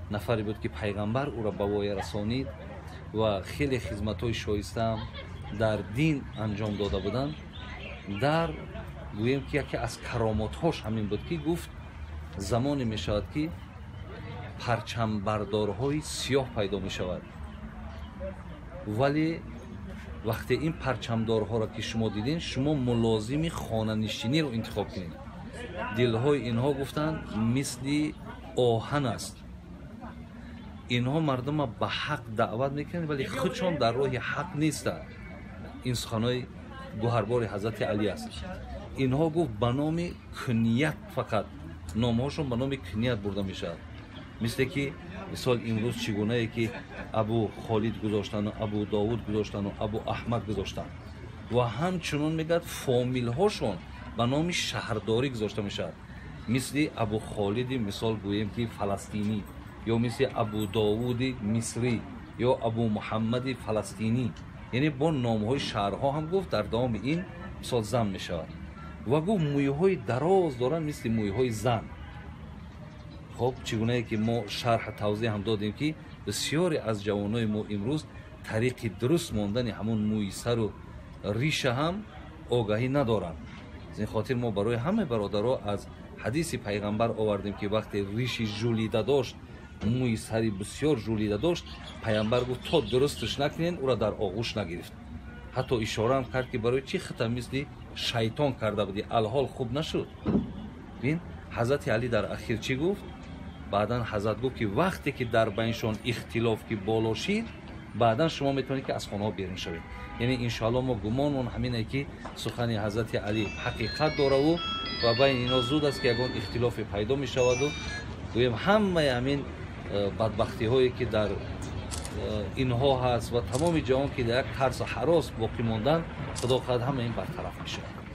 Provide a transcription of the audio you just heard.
нафаре буд ки пайғамбар ӯро ба воя расонид ва хеле хизматҳои шоиста дар дин анҷом дода буданд. дар гӯем ки яке аз каромотҳош ҳамин буд ки гуфт замоне мешавад ки парчамбардорҳои сиёҳ пайдо мешавад, вале вақте ин парчамдорҳоро ки шумо дидин, шумо мулозими хонанишиниро интихоб кунед. дилҳои инҳо гуфтанд мисли оҳан аст. инҳо мардума ба ҳақ даъват мекунанд, вале худшон дар роҳи ҳақ нестанд. ин суханҳои гӯҳарбори ҳазрати Али аст. инҳо гуфт ба номи кунят, фақат номҳошон ба номи кунят бурда мешавад. мисле ки мисол имрӯз чӣ гунае ки абу холид гузоштану абу довуд гузоштану абу аҳмад гузоштанд ва ҳамчунон мегӯяд фомилҳошон ба номи шаҳрдорӣ гузошта мешавад. мисли абу холиди мисол гӯем ки фаластинӣ, ё мисли абу довуди мисрӣ, ё абу муҳаммади фаластинӣ. яъне бо номҳои шаҳрҳо ҳам гуфт дар давоми ин мисол зам мешавад. ва гуфт мӯйҳои дароз доранд мисли мӯйҳои зан. хоб чӣ гунае ки мо шарҳ тавзеҳ ҳам додем ки бисёре аз ҷавонои мо имрӯз тариқи дуруст мондани ҳамон мӯи сару риша ҳам огаҳӣ надоранд. аз ин хотир мо барои ҳамаи бародаро аз ҳадиси пайғамбар овардем ки вақте риши жӯлида дошт, мӯи сари бисёр жӯлида дошт, пайғамбар гуфт то дурусташ накунед, ӯро дар оғӯш нагирифт. ҳатто ишораам кард ки барои чӣ хита мисли шайтон карда будӣ, алҳол хуб нашуд. бин ҳазрати Али дар ахир чӣ гуфт? баъдан ҳазрат гуфт ки вақте ки дар байншон ихтилоф ки боло шид, баъдан шумо метавонед ки аз хонаҳо берун шавед. яъне иншоалло мо гумонмон ҳамине ки сухани ҳазрати Али ҳақиқат дораву ва байни инҳо зуд аст ки ягон ихтилофе пайдо мешаваду гӯем ҳамаи ҳамин бадбахтиҳое ки дар инҳо ҳаст ва тамоми ҷаҳон ки дар як тарсу ҳарос боқӣ монданд, худо хоҳад ҳама ин бартараф мешавад.